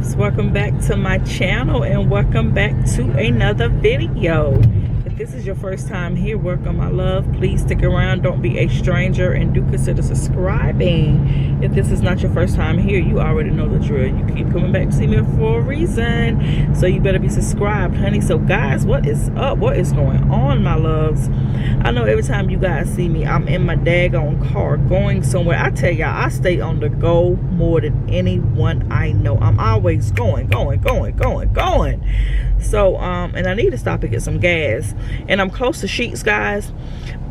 loves, welcome back to my channel and welcome back to another video. If this is your first time here, welcome my love. Please stick around, don't be a stranger, and do consider subscribing. If this is not your first time here, you already know the drill. You keep coming back to see me for a reason, so you better be subscribed, honey. So guys, what is up? What is going on, my loves? I know every time you guys see me, I'm in my daggone car going somewhere. I tell y'all, I stay on the go more than anyone I know. I'm always going. So and I need to stop and get some gas, and I'm close to Sheetz, guys.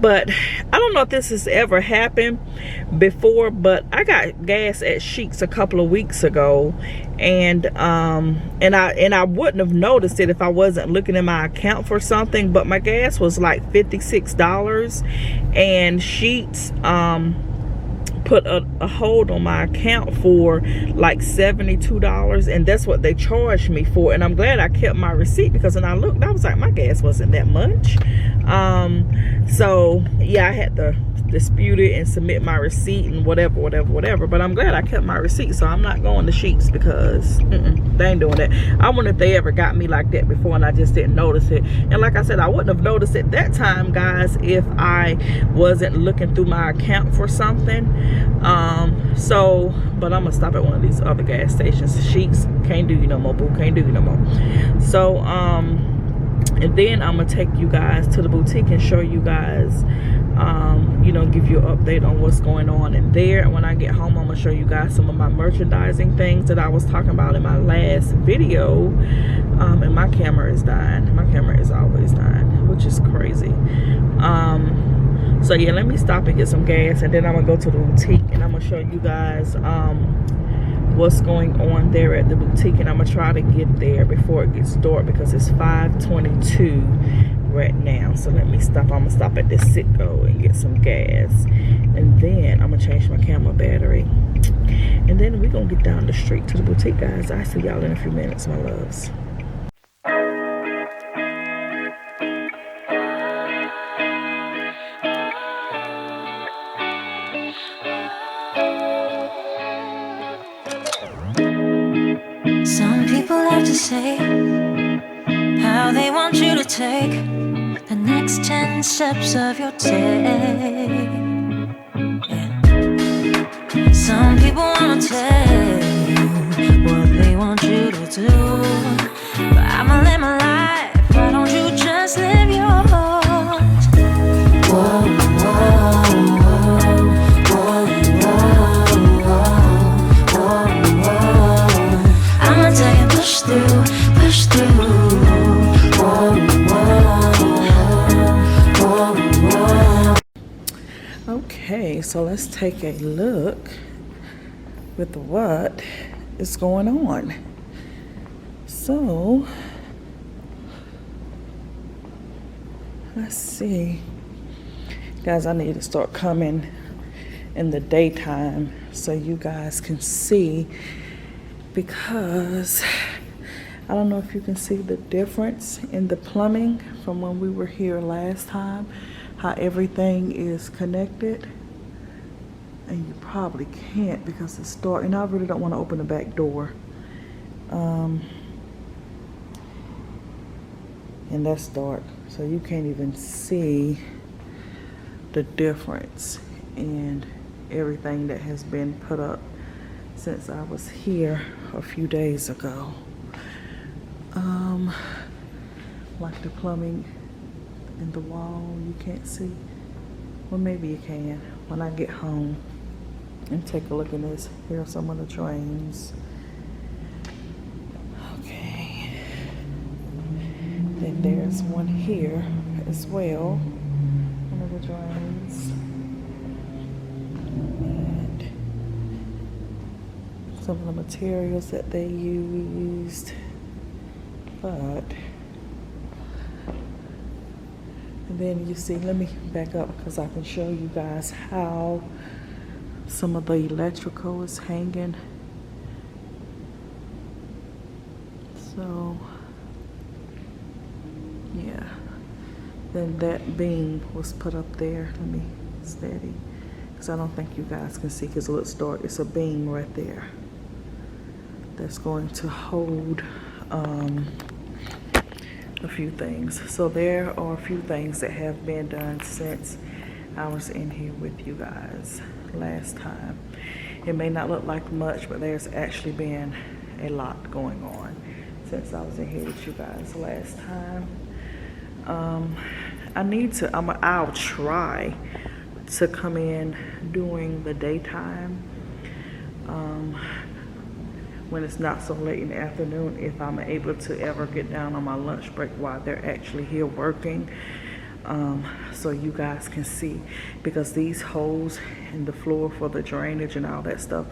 But I don't know if this has ever happened before, but I got gas at Sheetz a couple of weeks ago, and I wouldn't have noticed it if I wasn't looking in my account for something. But my gas was like $56, and Sheetz put a hold on my account for like $72, and that's what they charged me for. And I'm glad I kept my receipt, because when I looked, I was like, my gas wasn't that much. So yeah, I had to dispute it and submit my receipt and whatever, but I'm glad I kept my receipt. So I'm not going to Sheetz, because they ain't doing that. I wonder if they ever got me like that before and I just didn't notice it. And like I said, I wouldn't have noticed it that time, guys, if I wasn't looking through my account for something. But I'm gonna stop at one of these other gas stations. Sheetz, can't do you no more, boo, can't do you no more. So and then I'm gonna take you guys to the boutique and show you guys, you know, give you an update on what's going on in there. And when I get home, I'm gonna show you guys some of my merchandising things that I was talking about in my last video. And my camera is dying. My camera is always dying, which is crazy. So yeah, let me stop and get some gas, and then I'm gonna go to the boutique and I'm gonna show you guys what's going on there at the boutique. And I'm gonna try to get there before it gets dark, because it's 5:22 right now. So let me stop. I'm gonna stop at this Citgo and get some gas, and then I'm gonna change my camera battery, and then we're gonna get down the street to the boutique, guys. I'll see y'all in a few minutes, my loves. Some people like to say how they want you to take the next 10 steps of your day. Yeah. Some people wanna tell you what they want you to do, but I'ma live my life. Why don't you just live yours? Whoa, whoa, whoa, whoa, whoa, whoa, whoa. I'ma tell you, push through, push through. Whoa, whoa, whoa, whoa. Okay, so let's take a look with what is going on. So let's see, guys. I need to start coming in the daytime so you guys can see, because I don't know if you can see the difference in the plumbing from when we were here last time, how everything is connected. And you probably can't because it's dark, and I really don't want to open the back door. And that's dark, so you can't even see the difference in everything that has been put up since I was here a few days ago. Like the plumbing in the wall, you can't see. Well, maybe you can when I get home and take a look at this. Here are some of the drains. Okay. Then there's one here as well. One of the drains. And some of the materials that they used. But, and then you see, let me back up because I can show you guys how some of the electrical is hanging. So yeah, then that beam was put up there. Let me steady, because I don't think you guys can see because it looks dark. It's a beam right there. that's going to hold a few things. So there are a few things that have been done since I was in here with you guys last time. It may not look like much, but there's actually been a lot going on since I was in here with you guys last time. I'll try to come in during the daytime, when it's not so late in the afternoon, if I'm able to ever get down on my lunch break while they're actually here working, so you guys can see, because these holes in the floor for the drainage and all that stuff,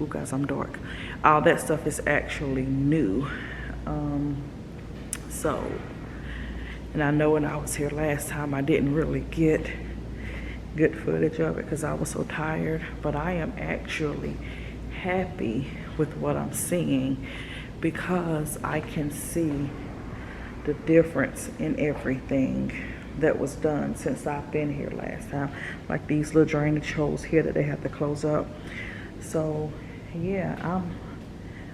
ooh guys, I'm dark, all that stuff is actually new. And I know when I was here last time, I didn't really get good footage of it because I was so tired, but I am actually happy with what I'm seeing because I can see the difference in everything that was done since I've been here last time. Like these little drainage holes here that they have to close up. So yeah,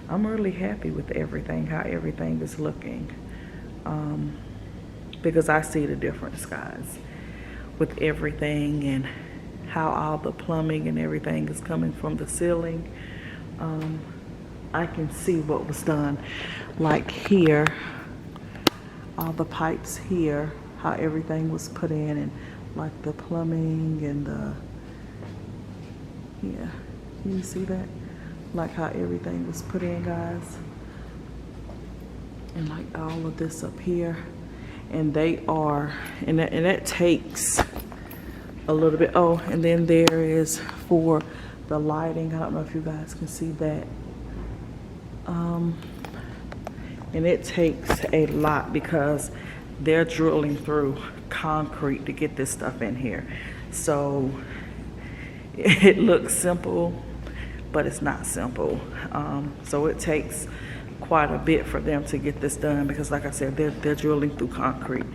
I'm really happy with everything, how everything is looking, because I see the difference, guys, with everything and how all the plumbing and everything is coming from the ceiling. I can see what was done, like here, all the pipes here, how everything was put in, and like the plumbing and the, yeah, can you see that? Like how everything was put in, guys. And like all of this up here. And they are, and that takes a little bit. Oh, and then there is for the lighting. I don't know if you guys can see that. And it takes a lot because they're drilling through concrete to get this stuff in here. So it looks simple, but it's not simple. So it takes quite a bit for them to get this done because, like I said, they're drilling through concrete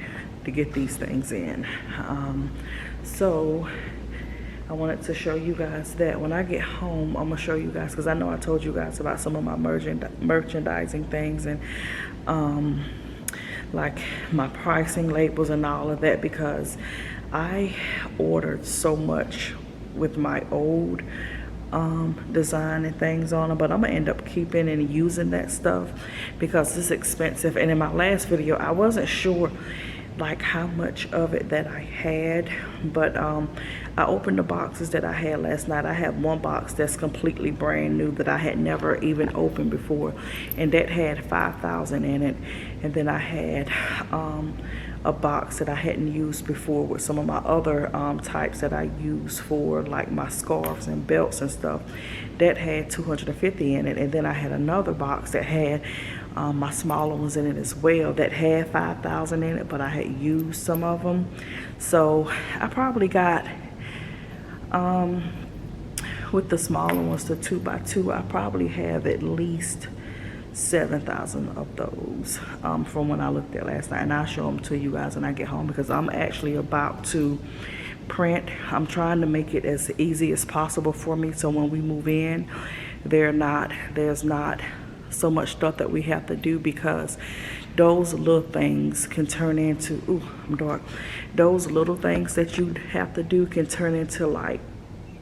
to get these things in. So I wanted to show you guys that when I get home, I'm gonna show you guys, because I know I told you guys about some of my merchandising things and like my pricing labels and all of that, because I ordered so much with my old design and things on them, but I'm gonna end up keeping and using that stuff because it's expensive. And in my last video I wasn't sure like how much of it that I had, but I opened the boxes that I had last night. I have one box that's completely brand new that I had never even opened before, and that had 5,000 in it. And then I had a box that I hadn't used before with some of my other types that I use for like my scarves and belts and stuff, that had 250 in it. And then I had another box that had my smaller ones in it as well that had 5,000 in it, but I had used some of them. So I probably got with the smaller ones, the 2x2, I probably have at least 7,000 of those from when I looked at last night, and I'll show them to you guys when I get home because I'm actually about to print. I'm trying to make it as easy as possible for me so when we move in there's not so much stuff that we have to do, because those little things can turn into, ooh, I'm dark. Those little things that you have to do can turn into like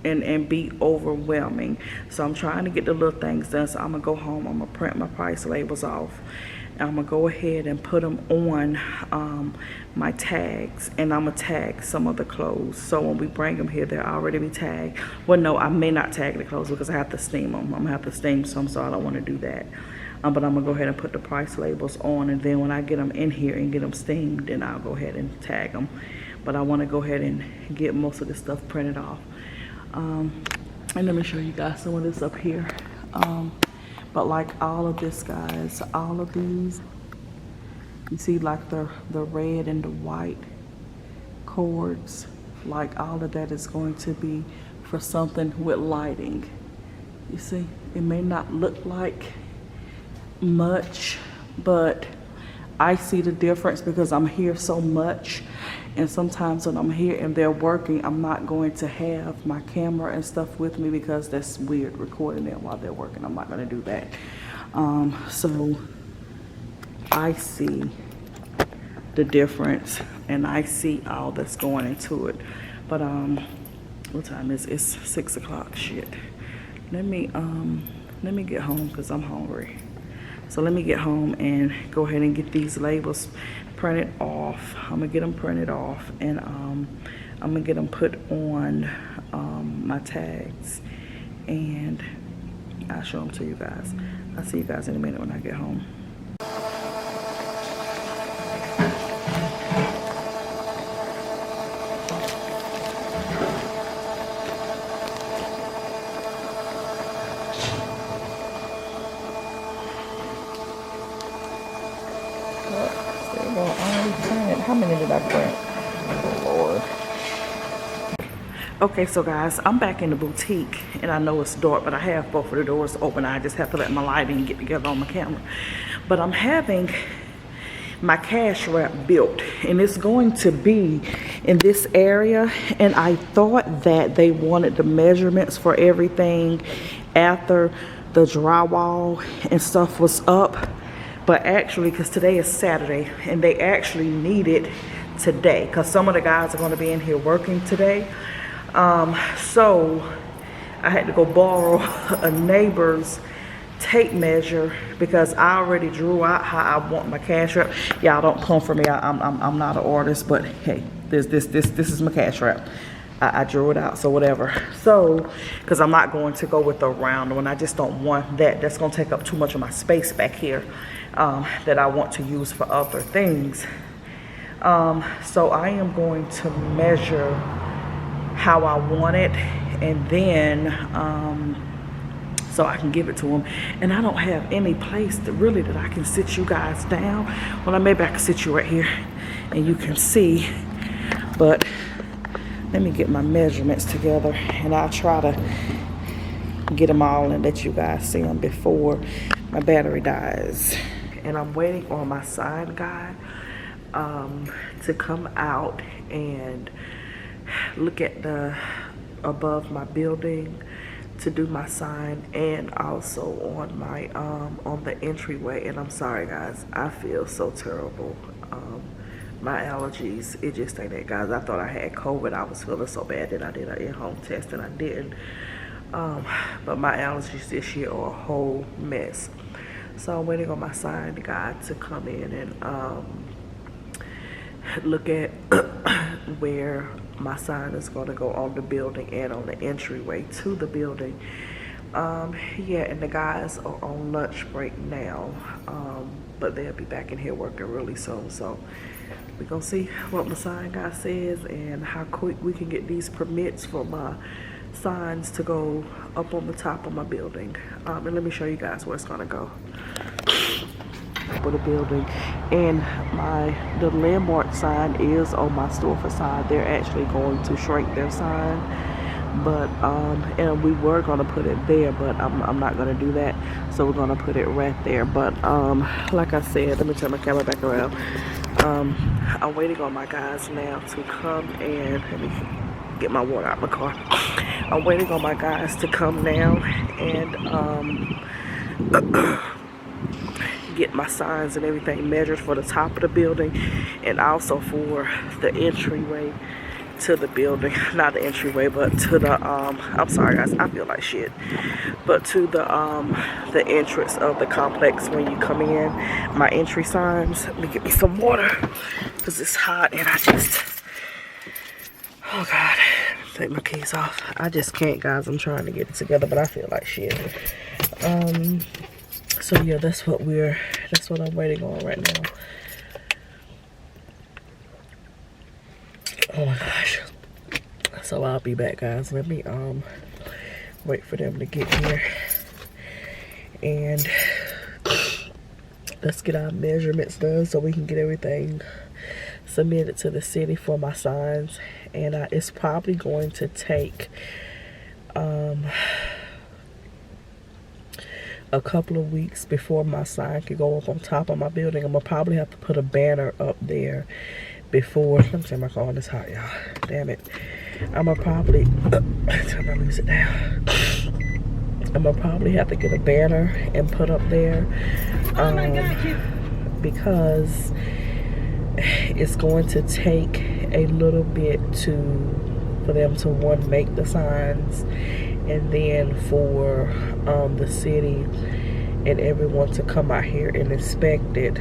and be overwhelming. So I'm trying to get the little things done. So I'm gonna go home, I'm gonna print my price labels off, and I'm gonna go ahead and put them on my tags, and I'm gonna tag some of the clothes, so when we bring them here they'll already be tagged. Well, no, I may not tag the clothes because I have to steam them. I'm gonna have to steam some, so I don't want to do that. But I'm gonna go ahead and put the price labels on, and then when I get them in here and get them steamed, then I'll go ahead and tag them. But I want to go ahead and get most of this stuff printed off. And let me show you guys some of this up here. But like all of this, guys, all of these, you see like the red and the white cords, like all of that is going to be for something with lighting. You see, it may not look like much, but I see the difference because I'm here so much, and sometimes when I'm here and they're working, I'm not going to have my camera and stuff with me because that's weird recording them while they're working. I'm not going to do that. So I see the difference, and I see all that's going into it. But what time is it? It's 6 o'clock. Shit. Let me get home because I'm hungry. So let me get home and go ahead and get these labels printed off. I'm gonna get them printed off, and I'm gonna get them put on my tags, and I'll show them to you guys. I'll see you guys in a minute when I get home. How many did I print? Oh Lord. Okay, so guys, I'm back in the boutique, and I know it's dark, but I have both of the doors open. I just have to let my lighting get together on my camera. But I'm having my cash wrap built, and it's going to be in this area. And I thought that they wanted the measurements for everything after the drywall and stuff was up. But actually, because today is Saturday, and they actually need it today, because some of the guys are going to be in here working today. So I had to go borrow a neighbor's tape measure, because I already drew out how I want my cash wrap. Y'all don't come for me. I'm not an artist, but hey, this is my cash wrap. I drew it out, so whatever. So, because I'm not going to go with the round one. I just don't want that. That's going to take up too much of my space back here that I want to use for other things. So I am going to measure how I want it, and then so I can give it to them. And I don't have any place that I can sit you guys down. Well, maybe I can sit you right here and you can see, but let me get my measurements together, and I'll try to get them all and let you guys see them before my battery dies. And I'm waiting on my sign guy to come out and look at the above my building to do my sign, and also on my on the entryway. And I'm sorry guys, I feel so terrible. My allergies, it just ain't that, guys. I thought I had COVID. I was feeling so bad that I did an in-home test, and I didn't. But my allergies this year are a whole mess. So I'm waiting on my sign guy to come in and look at where my sign is going to go on the building and on the entryway to the building. Yeah, and the guys are on lunch break now, but they'll be back in here working really soon. So we're gonna see what my sign guy says and how quick we can get these permits for my signs to go up on the top of my building. And let me show you guys where it's gonna go for the building. And the landmark sign is on my store facade. They're actually going to shrink their sign, but and we were gonna put it there, but I'm not gonna do that. So we're gonna put it right there. But like I said, let me turn my camera back around. I'm waiting on my guys now to come, and let me get my water out of my car. I'm waiting on my guys to come now and get my signs and everything measured for the top of the building, and also for the entryway to the building. Not the entryway, but to the I'm sorry guys, I feel like shit, but to the entrance of the complex when you come in. My entry signs. Let me get me some water because it's hot, and I just, oh god, take my keys off. I just can't, guys. I'm trying to get it together, but I feel like shit. So yeah, that's what I'm waiting on right now. Oh my gosh. So I'll be back, guys. Let me wait for them to get here, and let's get our measurements done so we can get everything submitted to the city for my signs. And it's probably going to take a couple of weeks before my sign can go up on top of my building. I'm gonna probably have to put a banner up there before. Let me turn my car on. It's hot, y'all. Damn it. I'm gonna probably turn my music down. I'm gonna probably have to get a banner and put up there, because it's going to take a little bit for them to, one, make the signs, and then for the city and everyone to come out here and inspect it,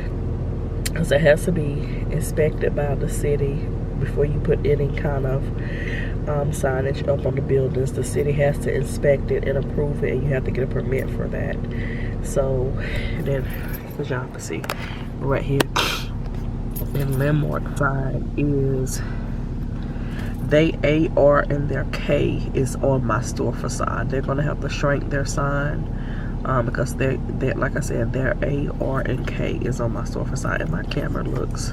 because it has to be inspected by the city before you put any kind of signage up on the buildings. The city has to inspect it and approve it, and you have to get a permit for that. So then, as y'all can see right here, in landmark side is they AR and their K is on my store facade. They're gonna have to shrink their sign because they're like I said, their AR and K is on my store facade, and my camera looks,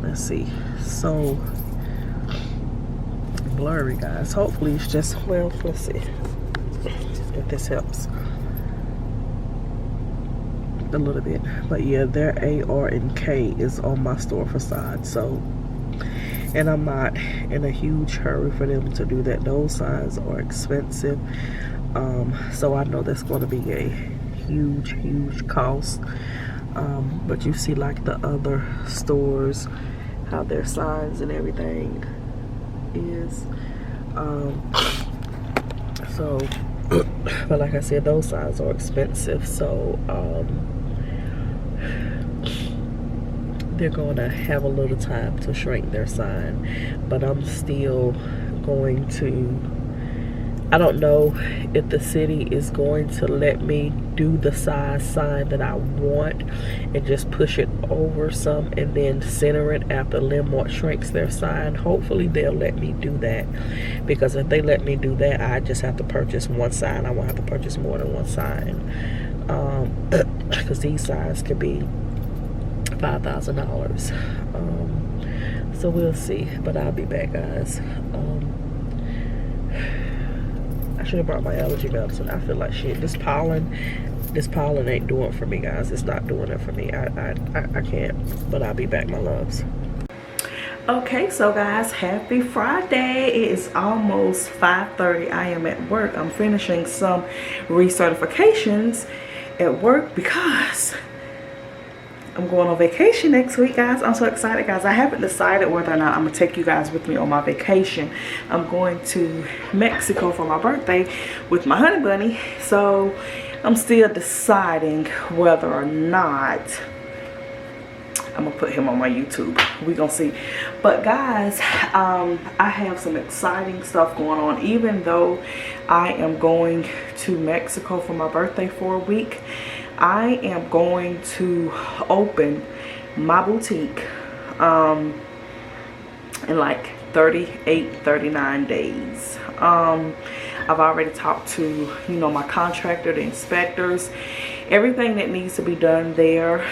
let's see, so blurry, guys. Hopefully it's just, well, let's see if this helps a little bit. But yeah, their AR and K is on my store facade. So, and I'm not in a huge hurry for them to do that. Those signs are expensive, so I know that's going to be a huge cost. But you see, like the other stores, how their signs and everything is. So, but like I said, those signs are expensive. So they're gonna have a little time to shrink their sign, but I'm still going to, I don't know if the city is going to let me do the size sign that I want and just push it over some and then center it after Landmark shrinks their sign. Hopefully they'll let me do that, because if they let me do that, I just have to purchase one sign. I won't have to purchase more than one sign, because these signs could be $5,000. So we'll see, but I'll be back, guys. I should have brought my allergy medicine. I feel like shit. This pollen ain't doing it for me, guys. It's not doing it for me. I can't, but I'll be back, my loves. Okay, so guys, happy Friday. It is almost 5:30. I am at work. I'm finishing some recertifications at work because I'm going on vacation next week, guys. I'm so excited, guys. I haven't decided whether or not I'm gonna take you guys with me on my vacation. I'm going to Mexico for my birthday with my honey bunny, so I'm still deciding whether or not I'm gonna put him on my YouTube. We gonna see. But guys, I have some exciting stuff going on. Even though I am going to Mexico for my birthday for a week, I am going to open my boutique in like 39 days. I've already talked to, you know, my contractor, the inspectors, everything that needs to be done there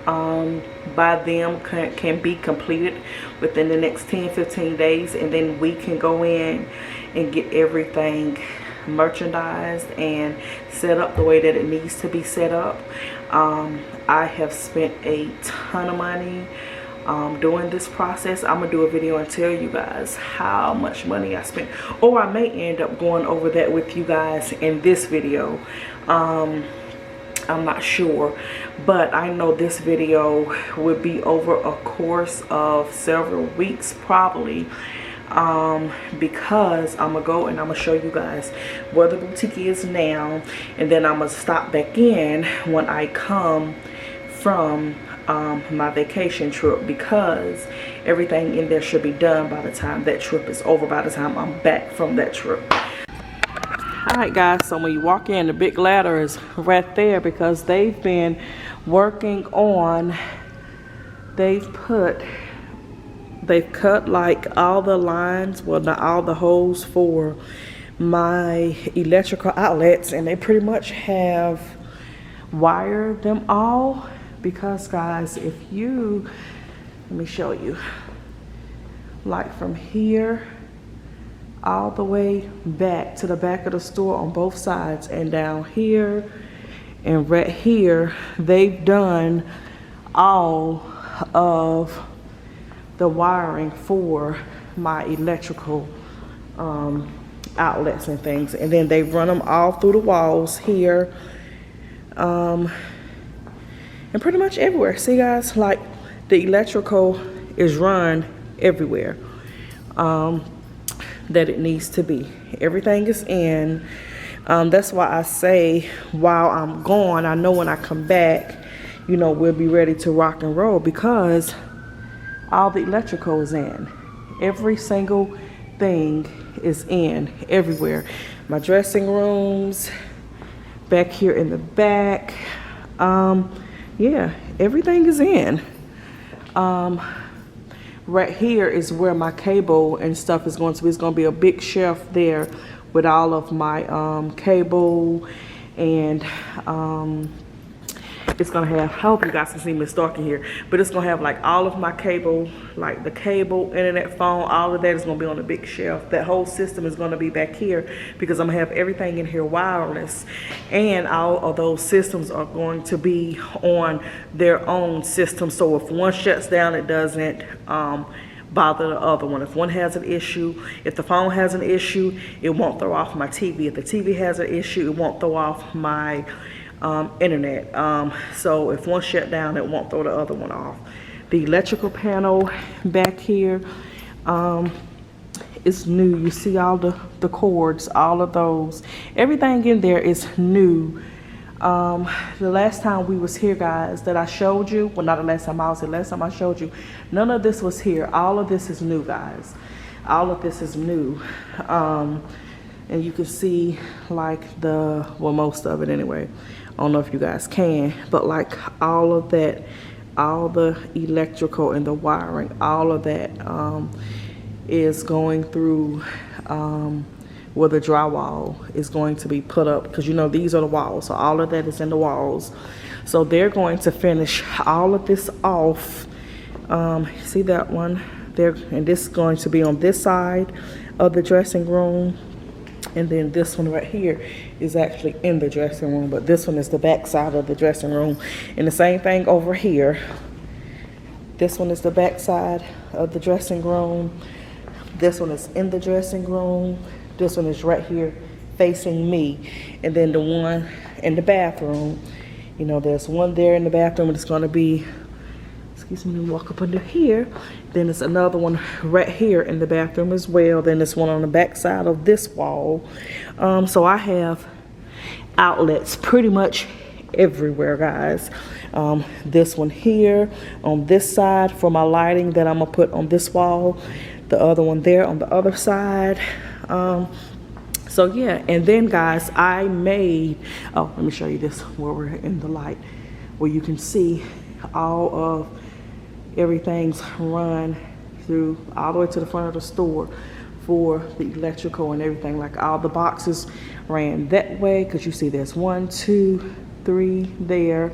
by them can be completed within the next 10-15 days, and then we can go in and get everything merchandised and set up the way that it needs to be set up. I have spent a ton of money doing this process. I'm gonna do a video and tell you guys how much money I spent, or I may end up going over that with you guys in this video. I'm not sure, but I know this video would be over a course of several weeks probably, because I'm gonna go and I'm gonna show you guys where the boutique is now, and then I'm gonna stop back in when I come from my vacation trip, because everything in there should be done by the time that trip is over, by the time I'm back from that trip. Alright guys, so when you walk in, the big ladder is right there because they've been working on, they've cut like all the lines, well not all the holes for my electrical outlets, and they pretty much have wired them all. Because guys, if you, let me show you, like from here all the way back to the back of the store on both sides, and down here and right here, they've done all of the wiring for my electrical outlets and things, and then they run them all through the walls here, and pretty much everywhere. See guys, like the electrical is run everywhere that it needs to be. Everything is in. That's why I say while I'm gone, I know when I come back, you know, we'll be ready to rock and roll, because all the electrical is in. Every single thing is in everywhere. My dressing rooms, back here in the back, yeah, everything is in. Right here is where my cable and stuff is going to be. It's going to be a big shelf there with all of my cable, and it's gonna have, I hope you guys can see me stalking here, but it's gonna have like all of my cable, like the cable, internet, phone, all of that is gonna be on a big shelf. That whole system is gonna be back here, because I'm gonna have everything in here wireless, and all of those systems are going to be on their own system. So if one shuts down, it doesn't bother the other one. If one has an issue, if the phone has an issue, it won't throw off my TV. If the TV has an issue, it won't throw off my internet. So if one shut down, it won't throw the other one off. The electrical panel back here is new. You see all the cords, all of those. Everything in there is new. The last time we was here, guys, that I showed you, well, not the last time I was here, last time I showed you, none of this was here. All of this is new, guys. All of this is new. And you can see like well, most of it anyway. I don't know if you guys can, but like all of that, all the electrical and the wiring, all of that is going through where the drywall is going to be put up, because you know these are the walls, so all of that is in the walls. So they're going to finish all of this off. See that one there, and this is going to be on this side of the dressing room. And then this one right here is actually in the dressing room, but this one is the back side of the dressing room. And the same thing over here. This one is the back side of the dressing room. This one is in the dressing room. This one is right here facing me. And then the one in the bathroom, you know, there's one there in the bathroom, and it's going to be, excuse me, walk up under here. Then there's another one right here in the bathroom as well. Then there's one on the back side of this wall. So I have outlets pretty much everywhere, guys. This one here on this side for my lighting that I'm gonna put on this wall. The other one there on the other side. So yeah, and then guys, I made, oh, let me show you this where we're in the light, where you can see all of everything's run through all the way to the front of the store for the electrical and everything. Like all the boxes ran that way, because you see there's 1, 2, 3 there.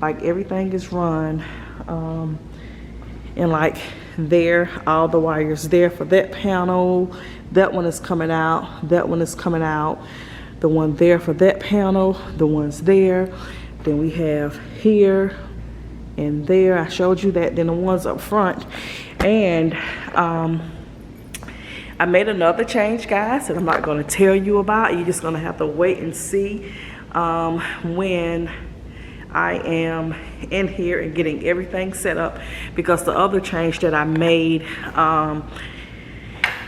Like everything is run, and like there, all the wires there for that panel. That one is coming out, that one is coming out. The one there for that panel, the ones there. Then we have here and there, I showed you that. Then the ones up front. And I made another change, guys, that I'm not going to tell you about. You're just going to have to wait and see when I am in here and getting everything set up, because the other change that I made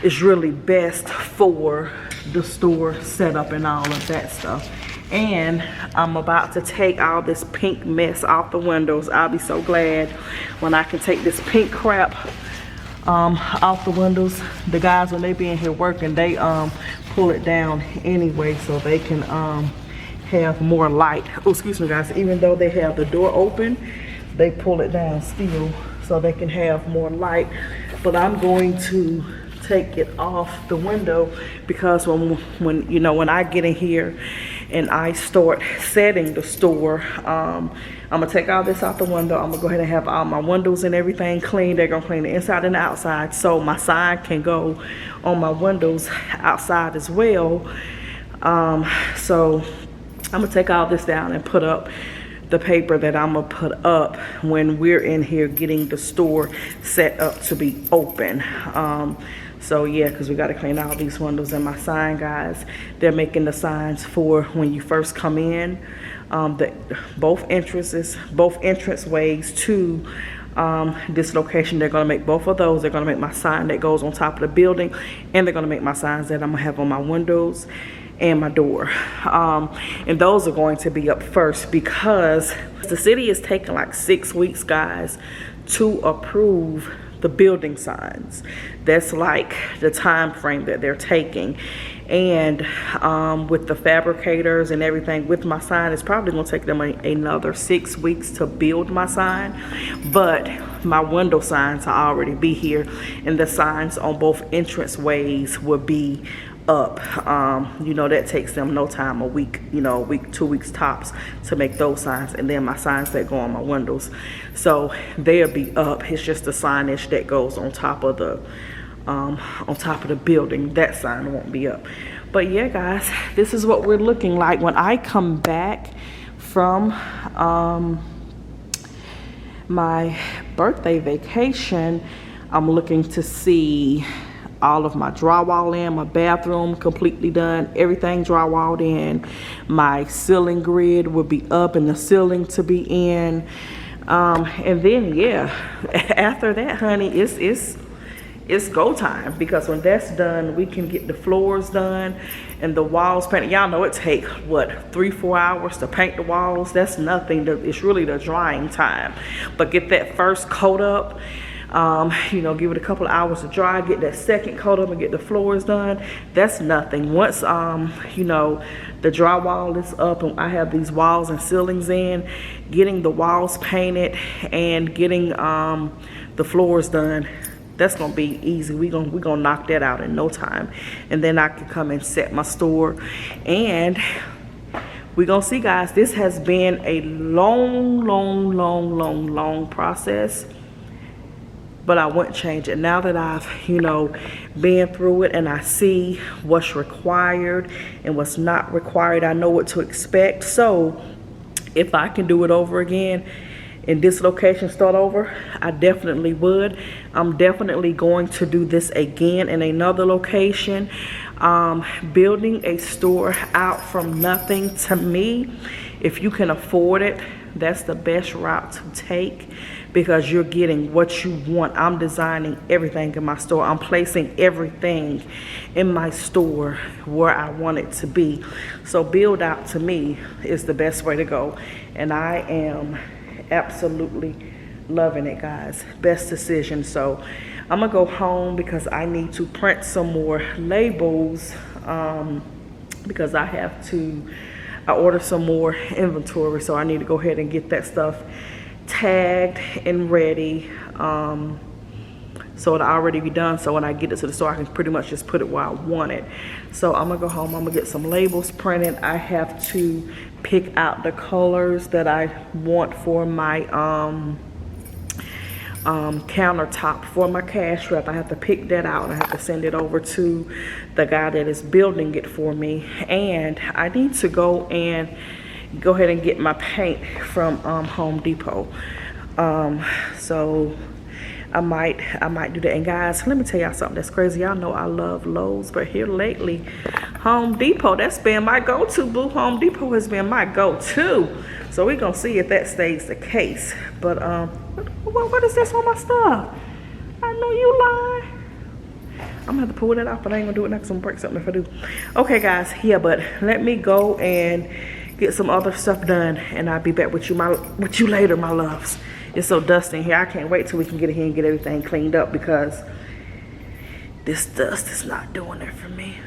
is really best for the store setup and all of that stuff. And I'm about to take all this pink mess off the windows. I'll be so glad when I can take this pink crap off the windows. The guys, when they be in here working, they pull it down anyway so they can have more light. Oh, excuse me, guys. Even though they have the door open, they pull it down still so they can have more light. But I'm going to take it off the window, because when you know, when I get in here and I start setting the store, I'm gonna take all this out the window. I'm gonna go ahead and have all my windows and everything clean. They're gonna clean the inside and the outside, so my sign can go on my windows outside as well. So I'm gonna take all this down and put up the paper that I'm gonna put up when we're in here getting the store set up to be open. So yeah, because we got to clean out these windows. And my sign guys, they're making the signs for when you first come in, both entranceways to this location. They're gonna make both of those. They're gonna make my sign that goes on top of the building, and they're gonna make my signs that I'm gonna have on my windows and my door. And those are going to be up first because the city is taking like 6 weeks, guys, to approve the building signs. That's like the time frame that they're taking. And with the fabricators and everything with my sign, it's probably gonna take them another 6 weeks to build my sign. But my window signs will already be here, and the signs on both entranceways will be up. You know, that takes them no time, a week, you know, a week, 2 weeks tops to make those signs. And then my signs that go on my windows, so they'll be up. It's just the signage that goes on top of the building. That sign won't be up. But yeah, guys, this is what we're looking like when I come back from my birthday vacation. I'm looking to see all of my drywall in, my bathroom completely done, everything drywalled in. My ceiling grid will be up and the ceiling to be in. And then yeah, after that, honey, it's go time, because when that's done, we can get the floors done and the walls painted. Y'all know it take what, 3-4 hours to paint the walls. That's nothing. It's really the drying time. But get that first coat up, you know, give it a couple of hours to dry, get that second coat up and get the floors done. That's nothing. Once you know, the drywall is up and I have these walls and ceilings in, getting the walls painted and getting the floors done, that's gonna be easy. we gonna knock that out in no time. And then I can come and set my store, and we're gonna see, guys. This has been a long process, but I wouldn't change it. Now that I've, you know, been through it and I see what's required and what's not required, I know what to expect. So if I can do it over again in this location, start over, I definitely would. I'm definitely going to do this again in another location. Building a store out from nothing, to me, if you can afford it, that's the best route to take, because you're getting what you want. I'm designing everything in my store. I'm placing everything in my store where I want it to be. So build out, to me, is the best way to go. And I am absolutely loving it, guys. Best decision. So I'm gonna go home because I need to print some more labels, because I ordered some more inventory, so I need to go ahead and get that stuff tagged and ready, so it'll already be done, so when I get it to the store I can pretty much just put it where I want it. So I'm gonna go home, I'm gonna get some labels printed. I have to pick out the colors that I want for my countertop for my cash wrap. I have to pick that out and I have to send it over to the guy that is building it for me. And I need to go ahead and get my paint from Home Depot. So I might do that. And guys, let me tell y'all something that's crazy. Y'all know I love Lowe's, but here lately, Home Depot, that's been my go-to, boo. Home Depot has been my go-to. So we're gonna see if that stays the case. But what is this on my stuff? I know you lying. I'm gonna have to pull that off, but I ain't gonna do it next. I'm gonna break something if I do. Okay, guys, yeah, but let me go and get some other stuff done, and I'll be back with you later, my loves. It's so dusty in here. I can't wait till we can get in here and get everything cleaned up, because this dust is not doing it for me.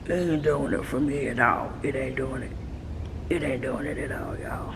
It ain't doing it for me at all. It ain't doing it. It ain't doing it at all, y'all.